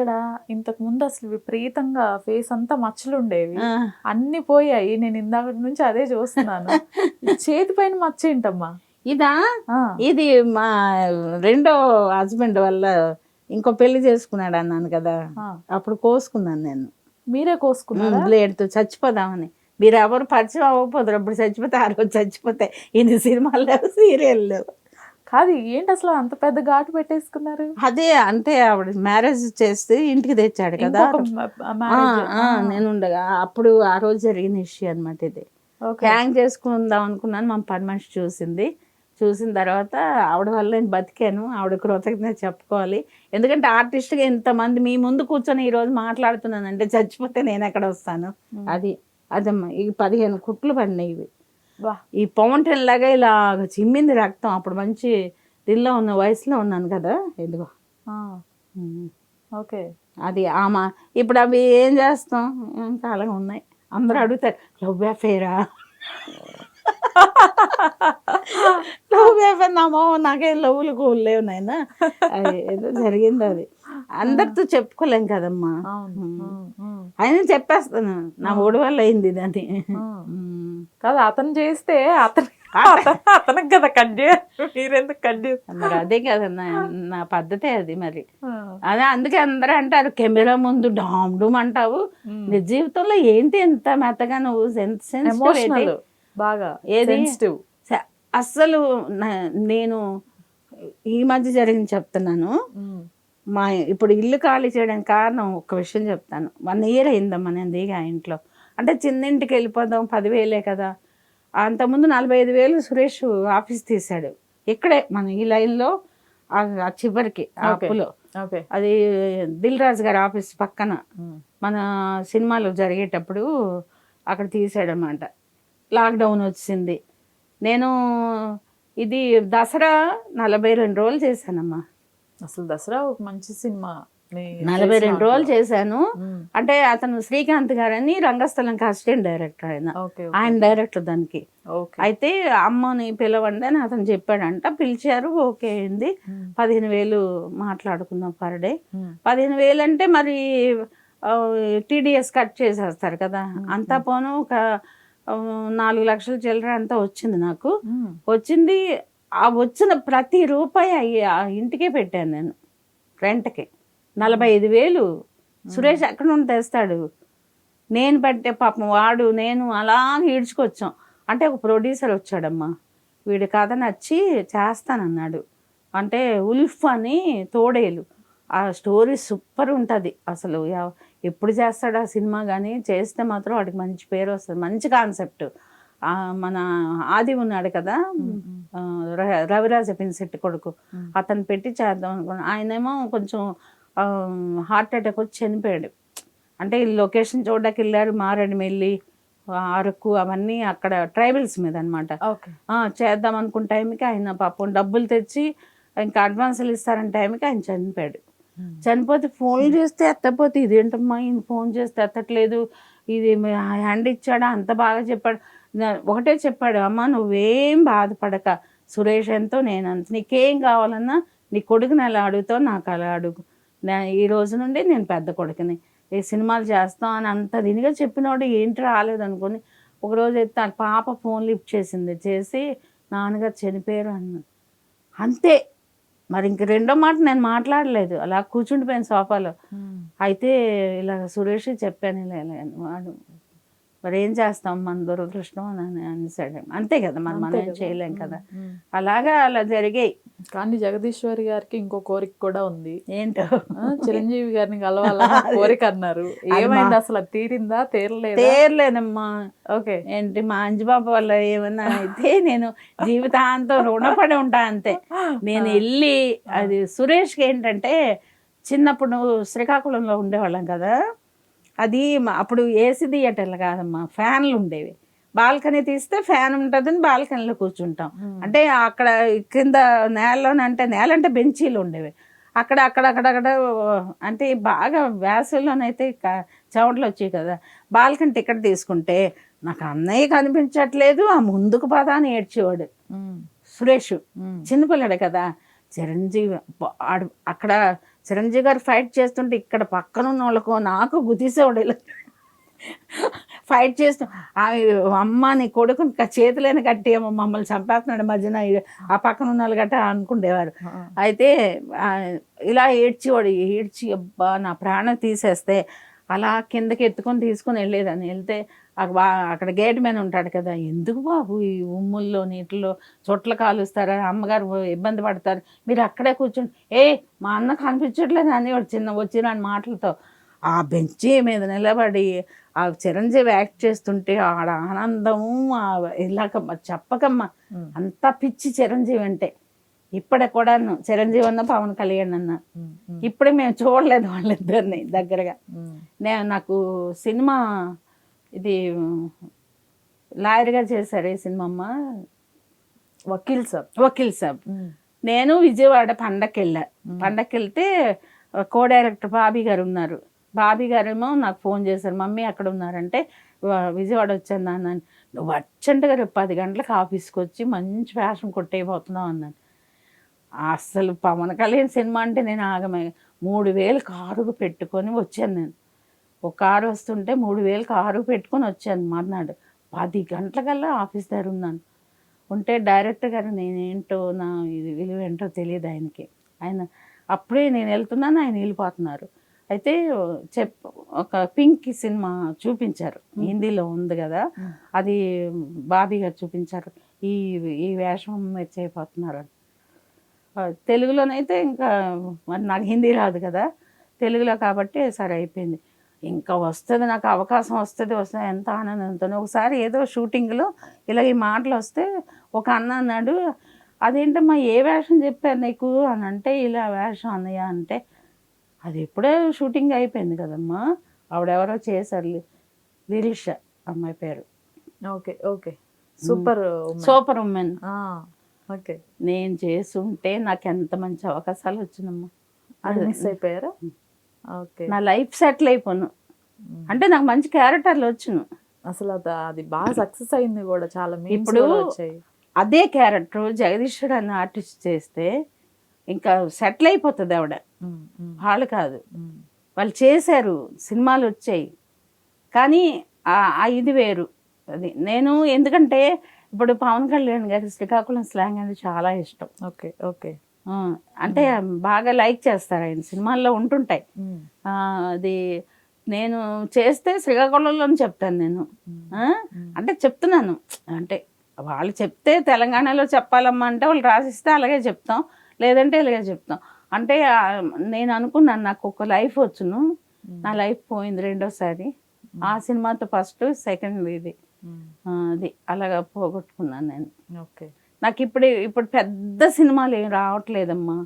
ఇక్కడ ఇంతకు ముందు అసలు విపరీతంగా ఫేస్ అంతా మచ్చలు ఉండేవి, ఆ. అన్ని పోయాయి. నేను ఇందాక నుంచి అదే చూస్తున్నాను. ఈ చేతి పైన మచ్చ ఏంటమ్మా? ఇదా ఆ, ఇది మా రెండో హస్బెండ్ వల్ల ఇంకో పెళ్లి చేసుకున్నాడు అన్నాను కదా, ఆ. అప్పుడు కోసుకున్నాను నేను మీరే కోసుకున్నారా? బ్లేడ్తో చచ్చిపోదామని. మీరు ఎవరు పరిచయం అవ్వకపోతారు, అప్పుడు చచ్చిపోతే ఆ రోజు చచ్చిపోతే ఇన్ని సినిమాలు లేవు, సీరియల్ లేవు. కాదు, ఏంటి అసలు అంత పెద్ద ఘాటు పెట్టేసుకున్నారు? అదే అంటే ఆవిడ మ్యారేజ్ చేస్తే ఇంటికి తెచ్చాడు కదా. ఇంకొక మ్యారేజ్. నేను ఉండగా అప్పుడు ఆ రోజు జరిగిన ఇష్యూ అనమాట ఇది. ఓకే. హ్యాంగ్ చేసుకుందాం అనుకున్నాను, మా పని మనిషి చూసింది. చూసిన తర్వాత ఆవిడ వల్ల నేను బతికాను, ఆవిడ కృతజ్ఞత చెప్పుకోవాలి. ఎందుకంటే ఆర్టిస్ట్గా ఇంతమంది మీ ముందు కూర్చొని ఈరోజు మాట్లాడుతున్నానంటే చచ్చిపోతే నేను ఎక్కడ వస్తాను. అది అదమ్మా. ఈ 15 కుట్లు పడినాయి ఇవి. వా. ఈ పౌంటైన్ లాగా ఇలా చిమ్మింది రక్తం. అప్పుడు మంచి దీనిలో ఉన్న వయసులో ఉన్నాను కదా. ఇదిగో ఓకే. అది ఆమె. ఇప్పుడు అవి ఏం చేస్తాం, ఇంకా అలాగే ఉన్నాయి. అందరూ అడుగుతారు లవ్ అఫేరా, లవ్ అఫేర్. నామో నాకేం లవ్లు కూల్ లేవు నాయన, అది ఏదో జరిగింది. అది అందరితో చెప్పుకోలేం కదమ్మా. అయినా చెప్పేస్తాను నా ఓడి వల్ల అయింది ఇది అని. కాదు, అతను చేస్తే అతనికి కదా కట్ చేయాలి, మీరెందుకు కట్ చేస్తారు? మరి అదే కదా నా పద్ధతే అది. మరి అదే అందుకే అందరూ అంటారు కెమెరా ముందు డామ్ డూమ్ అంటావు, నీ జీవితంలో ఏంటి ఎంత మెత్తగా నువ్వు ఎమోషనల్ బాగా ఏది సెన్సిటివ్. అస్సలు నేను ఈ మధ్య జరిగింది చెప్తున్నాను. మా ఇప్పుడు ఇల్లు ఖాళీ చేయడానికి కారణం ఒక విషయం చెప్తాను. 1 year అయిందమ్మా నేను దిగా ఇంట్లో. అంటే చిన్నింటికి వెళ్ళిపోదాం, 10,000 కదా. అంతకుముందు 45,000 సురేష్ ఆఫీస్ తీశాడు ఇక్కడే మన ఈ లైన్లో, ఆ చివరికి ఆ అప్పులో. అది దిల్ రాజు గారి ఆఫీస్ పక్కన మన సినిమాలు జరిగేటప్పుడు అక్కడ తీసాడనమాట. లాక్డౌన్ వచ్చింది. నేను ఇది దసరా 42 రోజులు చేశానమ్మా. అసలు దసరా ఒక మంచి సినిమా. 42 రోజులు చేశాను. అంటే అతను శ్రీకాంత్ గారని రంగస్థలంకి అసిస్టెంట్ డైరెక్టర్, ఆయన డైరెక్టర్ దానికి. అయితే అమ్మని పిలవండి అని అతను చెప్పాడంట. పిలిచారు, ఓకే అయింది. 15,000 మాట్లాడుకున్నాం పర్ డే. 15,000 అంటే మరి టీడీఎస్ కట్ చేసేస్తారు కదా. అంతా పోను ఒక 4 లక్షల చిల్లర అంతా వచ్చింది నాకు. వచ్చింది. ఆ వచ్చిన ప్రతి రూపాయి ఆ ఇంటికే పెట్టాను నేను రెంట్కి. 45,000 సురేష్ ఎక్కడ నుండి తెస్తాడు. నేను పెట్టే పాపం వాడు నేను అలాగే ఈడ్చుకొచ్చాం. అంటే ఒక ప్రొడ్యూసర్ వచ్చాడమ్మా, వీడి కథ నచ్చి చేస్తానన్నాడు. అంటే ఉల్ఫ్ అని తోడేలు. ఆ స్టోరీ సూపర్ ఉంటుంది అసలు. ఎప్పుడు చేస్తాడు ఆ సినిమా, కానీ చేస్తే మాత్రం వాడికి మంచి పేరు వస్తుంది. మంచి కాన్సెప్ట్. మన ఆది ఉన్నాడు కదా, రవిరాజ పిన్సెట్టి కొడుకు, అతను పెట్టి చేద్దాం అనుకున్నాను. ఆయనేమో కొంచెం హార్ట్ అటాక్ వచ్చి చనిపోయాడు. అంటే లొకేషన్ చూడడానికి వెళ్ళారు, మారేడుమిల్లి, అరకు, అవన్నీ అక్కడ ట్రైబల్స్ మీద అనమాట. చేద్దాం అనుకున్న టైంకి ఆయన పాపం డబ్బులు తెచ్చి ఇంకా అడ్వాన్సులు ఇస్తారన్న టైంకి ఆయన చనిపోయాడు. చనిపోతే ఫోన్ చేస్తే ఎత్తపోతే, ఇదేంటమ్మా ఈయన ఫోన్ చేస్తే ఎత్తట్లేదు, ఇది హ్యాండ్ ఇచ్చాడా, అంత బాగా చెప్పాడు. ఒకటే చెప్పాడు, అమ్మ నువ్వేం బాధపడక, సురేష్ ఎంతో నేనంత, నీకేం కావాలన్నా నీ కొడుకుని ఎలా అడుగుతావు నాకు అలా అడుగు, ఈ రోజు నుండి నేను పెద్ద కొడుకుని, ఈ సినిమాలు చేస్తాం అని అంత దీనిగా చెప్పినవాడు ఏంటి రాలేదు అనుకుని. ఒకరోజు అయితే పాప ఫోన్ లిఫ్ట్ చేసింది, చేసి నాన్నగారు చనిపోయారు అన్నాను. అంతే. మరి ఇంక రెండో మాట నేను మాట్లాడలేదు, అలా కూర్చుండిపోయాను సోఫాలో. అయితే ఇలా సురేష్ చెప్పాను ఇలా వాడు మరి ఏం చేస్తాం, మన దురదృష్టం అని అనిసాడు. అంతే కదా, మనం ఏం చేయలేం కదా. అలాగా అలా జరిగాయి. కానీ జగదీశ్వరి గారికి ఇంకో కోరిక కూడా ఉంది. ఏంటో, చిరంజీవి గారిని కలవాలని కోరిక అన్నారు. ఏమైంది అసలు, తీరిందా? తీరలేదమ్మా. ఓకే ఏంటి మా అంజబాబు వల్ల ఏమన్నా అయితే నేను జీవితాంతం రుణపడి ఉంటా అంతే. నేను వెళ్ళి అది సురేష్కి ఏంటంటే, చిన్నప్పుడు శ్రీకాకుళంలో ఉండేవాళ్ళం కదా, అది అప్పుడు ఏసీ థియేటర్లు కాదమ్మా, ఫ్యాన్లు ఉండేవి. బాల్కనీ తీస్తే ఫ్యాన్ ఉంటుందని బాల్కనీలో కూర్చుంటాం. అంటే అక్కడ కింద నేలంటే నేలంటే బెంచీలు ఉండేవి. అక్కడక్కడ అంటే బాగా వేసవిలోనైతే చెమటలు వచ్చాయి కదా. బాల్కనీ టికెట్ తీసుకుంటే నాకు అన్నయ్య కనిపించట్లేదు, ఆ ముందుకు పదా అని ఏడ్చేవాడు సురేష్. చిన్నపిల్లాడు కదా. చిరంజీవి అక్కడ చిరంజీవి గారు ఫైట్ చేస్తుంటే ఇక్కడ పక్కన ఉన్న వాళ్ళకు నాకు గుద్దేసేవాడు ఇలా ఫైట్ చేస్తూ అమ్మ నీ కొడుకుని చేతులైన కట్టి మమ్మల్ని చంపేస్తున్నాడు మధ్యన ఆ పక్కన ఉన్న వాళ్ళు గట్ట అనుకుండేవారు. అయితే ఇలా ఏడ్చి అబ్బా నా ప్రాణం తీసేస్తే అలా కిందకి ఎత్తుకొని తీసుకొని వెళ్ళేదాన్ని. వెళ్తే అక్కడ గేట్ మీద ఉంటాడు కదా, ఎందుకు బాబు ఈ ఉమ్ముల్లో నీటిలో చోట్ల కాలుస్తారా, అమ్మగారు ఇబ్బంది పడతారు, మీరు అక్కడే కూర్చోండి. మా అన్న కనిపించట్లేదు అని వచ్చిన మాటలతో ఆ బెంచీ మీద నిలబడి ఆ చిరంజీవి యాక్ట్ చేస్తుంటే ఆడ ఆనందము ఇలాగమ్మ చెప్పకమ్మ అంత పిచ్చి చిరంజీవి అంటే. ఇప్పుడే కూడాను చిరంజీవి అన్న పవన్ కళ్యాణ్ అన్న ఇప్పుడే మేము చూడలేదు వాళ్ళిద్దరిని దగ్గరగా. నాకు సినిమా ఇది లాయర్గా చేశారు ఈ సినిమా అమ్మ, వకీల్ సాబ్. నేను విజయవాడ పండక్కి వెళ్తే కో డైరెక్టర్ బాబీ గారు ఉన్నారు. బాబీ గారేమో నాకు ఫోన్ చేశారు, మమ్మీ అక్కడ ఉన్నారంటే విజయవాడ వచ్చాను నాన్న. నువ్వు అర్జెంటుగా రేపు 10 గంటలకు ఆఫీస్కి వచ్చి మంచి ఫ్యాషన్ కొట్టేయబోతున్నావు అన్నాను. అసలు పవన్ కళ్యాణ్ సినిమా అంటే నేను ఆగమే. 3,000 కారు పెట్టుకొని వచ్చాను నేను. ఒక కారు వస్తుంటే 3,000 కారు పెట్టుకొని వచ్చాను. మర్నాడు 10 గంటలకల్లా ఆఫీస్ దగ్గర ఉన్నాను. ఉంటే డైరెక్టర్ గారు నేనేంటో నా ఇది విలువ ఏంటో తెలియదు ఆయనకి. ఆయన అప్పుడే నేను వెళ్తున్నాను, ఆయన వెళ్ళిపోతున్నారు. అయితే ఒక పింక్ సినిమా చూపించారు, హిందీలో ఉంది కదా, అది బాబీ గారు చూపించారు. ఈ వేషం మీరు చేయబోతున్నారు. తెలుగులోనైతే ఇంకా మరి నాకు హిందీ రాదు కదా, తెలుగులో కాబట్టి సరే అయిపోయింది. ఇంకా వస్తుంది నాకు అవకాశం వస్తుంది ఎంత ఆనందంతో. ఒకసారి ఏదో షూటింగ్లో ఇలా ఈ మాటలు వస్తే ఒక అన్న అన్నాడు, అదేంటమ్మా ఏ వేషం చెప్పారు నీకు అని అంటే, ఇలా వేషం అన్నయ్య అంటే, అది ఎప్పుడే షూటింగ్ అయిపోయింది కదమ్మా, ఆవిడెవరో చేశారు, లిరిష అమ్మాయి పేరు. Okay super women. ఓకే, నేను చేస్తుంటే నాకు ఎంత మంచి అవకాశాలు వచ్చినమ్మా. అది మిస్ అయిపోయారా? ఓకే, నా లైఫ్ సెటిల్ అయిపోను. అంటే నాకు మంచి క్యారెక్టర్లు వచ్చును. అసలు అది బాగా సక్సెస్ అయింది కూడా, చాలా. ఇప్పుడు అదే క్యారెక్టర్ జగదీశ్వర్ అనే ఆర్టిస్ట్ చేస్తే ఇంకా సెటిల్ అయిపోతుంది ఆవిడ. వాళ్ళు కాదు, వాళ్ళు చేశారు, సినిమాలు వచ్చాయి, కానీ ఇది వేరు. అది నేను ఎందుకంటే ఇప్పుడు పవన్ కళ్యాణ్ గారి శ్రీకాకుళం స్లాంగ్ అనేది చాలా ఇష్టం. ఓకే అంటే బాగా లైక్ చేస్తారు ఆయన, సినిమాల్లో ఉంటుంటాయి. అది నేను చేస్తే శ్రీకాకుళంలో చెప్తాను నేను. అంటే చెప్తున్నాను, అంటే వాళ్ళు చెప్తే తెలంగాణలో చెప్పాలమ్మా అంటే వాళ్ళు రాసిస్తే అలాగే చెప్తాం, లేదంటే ఇలాగే చెప్తాం. అంటే నేను అనుకున్నాను నాకు ఒక లైఫ్ వచ్చును, నా లైఫ్ పోయింది రెండోసారి. ఆ సినిమాతో ఫస్ట్ సెకండ్ ఇది అది అలాగా పోగొట్టుకున్నాను నేను. ఓకే, నాకు ఇప్పుడు పెద్ద సినిమాలు ఏం రావట్లేదమ్మా.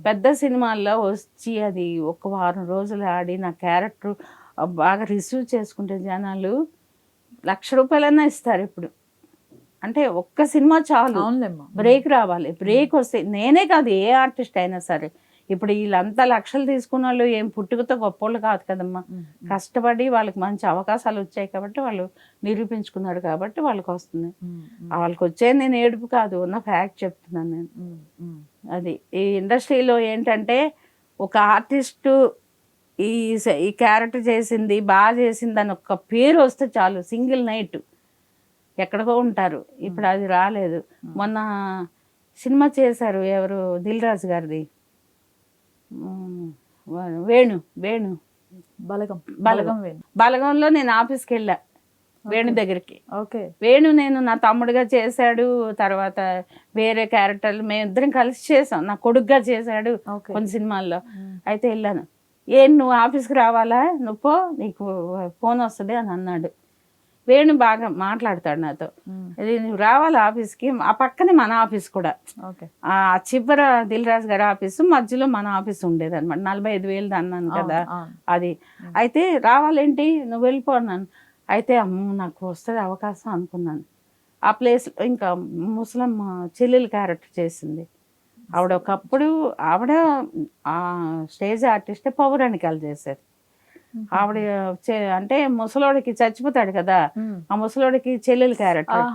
పెద్ద సినిమాల్లో వచ్చి అది ఒక వారం రోజులు ఆడి నా క్యారెక్టర్ బాగా రిసీవ్ చేసుకుంటే జనాలు ₹1,00,000 ఇస్తారు ఇప్పుడు. అంటే ఒక్క సినిమా చాలు, బ్రేక్ రావాలి. బ్రేక్ వస్తే నేనే కాదు, ఏ ఆర్టిస్ట్ అయినా సరే. ఇప్పుడు వీళ్ళంతా లక్షలు తీసుకున్న వాళ్ళు ఏం పుట్టుకతో గొప్పోళ్ళు కాదు కదమ్మా. కష్టపడి వాళ్ళకి మంచి అవకాశాలు వచ్చాయి కాబట్టి వాళ్ళు నిరూపించుకున్నారు కాబట్టి వాళ్ళకి వస్తుంది. వాళ్ళకి వచ్చేది నేను ఏడుపు కాదు, ఉన్న ఫ్యాక్ట్ చెప్తున్నాను నేను. అది ఈ ఇండస్ట్రీలో ఏంటంటే ఒక ఆర్టిస్టు ఈ క్యారెక్టర్ చేసింది బాగా చేసింది అని ఒక పేరు వస్తే చాలు, సింగిల్ నైట్ ఎక్కడికో ఉంటారు. ఇప్పుడు అది రాలేదు. మొన్న సినిమా చేశారు ఎవరు, దిల్ రాజు గారిది, వేణు బలగంలో నేను ఆఫీస్కి వెళ్ళా వేణు దగ్గరికి. ఓకే, వేణు నేను నా తమ్ముడుగా చేశాడు, తర్వాత వేరే క్యారెక్టర్లు మేమిద్దరం కలిసి చేసాం, నా కొడుకుగా చేశాడు కొన్ని సినిమాల్లో. అయితే వెళ్ళాను, నువ్వు ఆఫీస్కి రావాలా, నువ్వు పో, నీకు ఫోన్ వస్తుంది అని అన్నాడు. వేణు బాగా మాట్లాడతాడు నాతో, ఇది నువ్వు రావాలి ఆఫీస్కి. ఆ పక్కనే మన ఆఫీస్ కూడా, ఆ చివర దిల్ రాజు గారి ఆఫీసు, మధ్యలో మన ఆఫీస్ ఉండేది అనమాట. 45,000 అన్నాను కదా అది. అయితే రావాలేంటి, నువ్వు వెళ్ళిపో అన్నాను. అయితే అమ్మ నాకు వస్తుంది అవకాశం అనుకున్నాను. ఆ ప్లేస్లో ఇంకా ముసలమ్మ చెల్లెలు క్యారెక్టర్ చేసింది ఆవిడ. ఒకప్పుడు ఆవిడ స్టేజ్ ఆర్టిస్టే పౌరాణికాలు చేసేది ఆవిడ. అంటే ముసలోడికి చచ్చిపోతాడు కదా, ఆ ముసలోడికి చెల్లెలు క్యారెక్టర్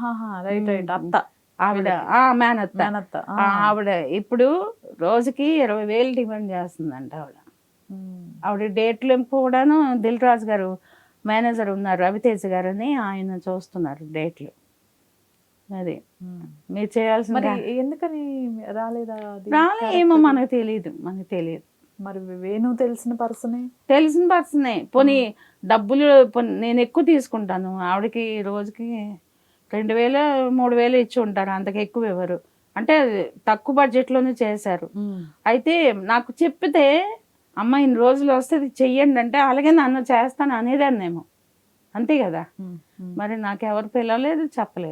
అత్త ఆవిడ, మేనత్త ఆవిడ. ఇప్పుడు రోజుకి 20,000 డిమాండ్ చేస్తుందంట ఆవిడ. ఆవిడ డేట్లు కూడాను దిల్ రాజు గారు మేనేజర్ ఉన్నారు, రవితేజ గారు అని, ఆయన చూస్తున్నారు డేట్లు. అది మీరు చేయాల్సిన మరి ఎందుకని రాలేదా అది? ఏమో మనకు తెలియదు. మరి వేణు తెలిసిన పర్సనే పోనీ డబ్బులు నేను ఎక్కువ తీసుకుంటాను, ఆవిడకి రోజుకి 2000 3000 ఇచ్చి ఉంటారు, అంతకు ఎక్కువ ఎవరు, అంటే తక్కువ బడ్జెట్లోనే చేశారు. అయితే నాకు చెప్పితే అమ్మ ఇన్ని రోజులు వస్తే ఇది చెయ్యండి అంటే అలాగే నన్ను చేస్తాను అనేదాన్నేమో, అంతే కదా. మరి నాకు ఎవరు పిలవలేదు, చెప్పలేదు.